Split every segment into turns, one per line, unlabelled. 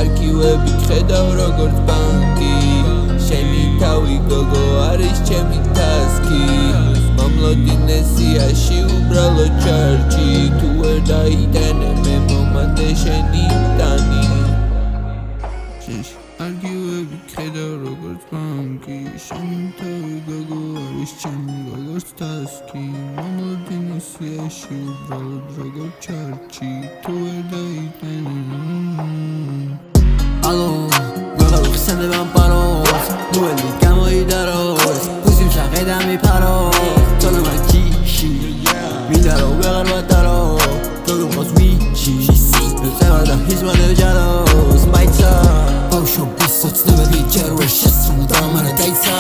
არქივები ხედავ როგორც ბანკი შენი თავი გოგო არის ჩემი თასკი მომლოდინესიაში უბრალოდ ჩარჩი თუ ვერ დაიტანე მე მომანდე შენი ტანი არქივები ხედავ როგორც ბანკი შენი თავი გოგო არის ჩემი როგორც თასკი მომლოდინესიაში უბრალოდ როგორც ჩარჩი თუ ვერ დაიტანე
ალო გოგო ხსენდება პაროს ნუელი გამოიდაროს უზიმ შაყედა მიფარო თონა ჯიში მინდარო ვეღარ ვატარო გოგო ყავს ვიჩი წევარდა ჰიზმადებ ჯაროს მაიცა ბავშვო ბისოცნებები ჯერ ვერ შესრულდა მარა დაიცა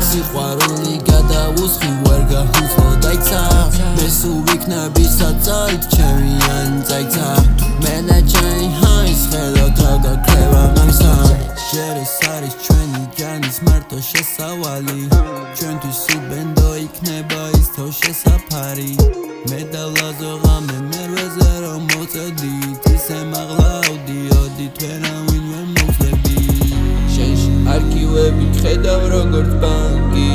სიყვარული გადაუსხი ვერ გაჰუცლო დაიცა მე სულ ვიქნები საწაით ჩემი ან წაიცა მენა ჩემი ჰაის ხედავთ რა გაქრება მამისა ჯერ ეს არის ჩვენი ჯანის მარტო შესავალი ჩვენთვის უბენდო იქნება ის თო შესაფარი მე დავლაზო ღამე მერვეზე რომ მოწედით ისე მაღლა ავდიოდით ვერავინ ვერ მოვწდები
შენში არქივები ხედავ როგორც ბანკი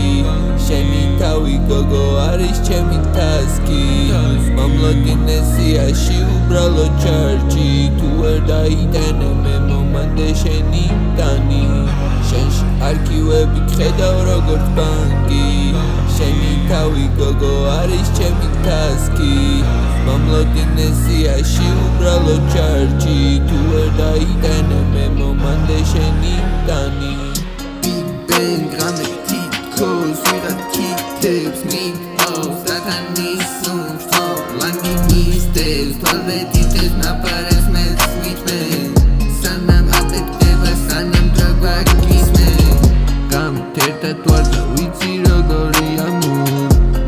შენი თავი გოგო არის ჩემი თასკი მომლოდინესიაში უბრალოდ ჩარჩი თუ ვერ დაიტანე მე მომანდე შენი ტანი შენში არქივები ხედავ როგორც ბანკი შენი თავი გოგო არის ჩემი თასკი მომლოდინესიაში უბრალოდ ჩარჩი თუ ვერ დაიტანე მე მომანდე შენი ტანი
Big Bang ღამე თითქოს ვიღაც ქითებს მიყავს სათანის სუნთო ლანგი მისდევს თვალბედიტეს ნაფარებს მეც მითმე სანამ აფექტება სანამ გაგვაგისმე გამით ერთად ვარ და ვიცი როგორია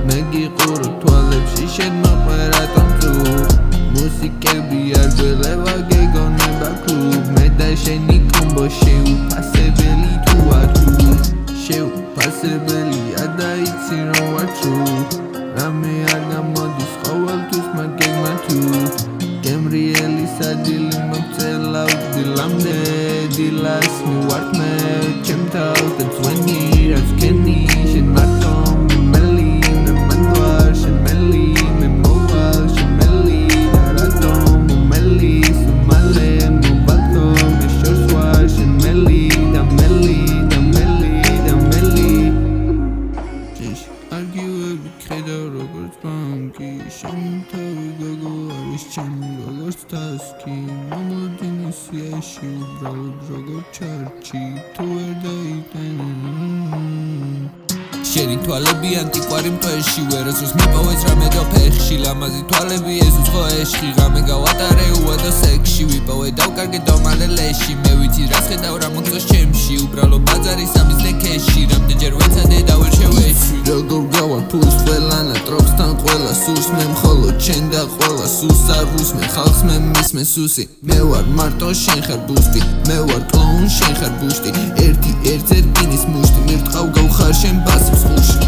მე გიყურო თვალებში შენ მოყვერატომ წუხ მუსიკები არ გველევა გეგონება კლუბ მე და შენი კომბო შეუფასებელი თუა თუ შეუფასებელია და იცი რომ ვარ თუ რამე არ გამოდის ყოველთვის მაგეგმა თუ გემრიელი სადილი მოგწელავ დილამდე დილას მივართ მე ჩემ თავს და ძვენი რაც ქენი შენ მარტო მელი მე მანდვარ შენ მელი მე მოვალ შენ მელი და რატომ მელი სუმალე მობალტო მე შორს ვარ შენ მელი და მელი და მელი და მელი არქივები ხედავ როგორც ბანკი შენი თავი გოგო არის ჩემი როგორც თასკი მომლოდინესიაში უბრალოდ როგორც ჩარჩი თუ ვერ დაიტანე შენი თვალები ანტიკვარი მტვერში ვერასდროს მიპოვეს რამე და ფეხში ლამაზი თვალები ეზუს ხო ეშხი ღამე გავატარე უადო სექსში ვიპოვე დავკარგე დომალე ლეში მე ვიცი რას ხედავ რა მოგწოს ჩემში უბრალო ბაზარი სამიზნე ქეში რამდენჯერ ვეცადე და ვერ შევეში როგორ გავარ ფულს ყველანა ტროქსთან ყველა სურს მე მხოლოდ შენ და ყველა სურს არ ვუსმენ ხალხს მე მისმენ სუსი მე ვარ მარტო შენ ხარ ბუსტი მე ვარ კლოუნ შენ ხარ ბუშტი ერთი ერთზე რკინის მუშტი მირტყავ გავხარ შენ ბასებს ხუში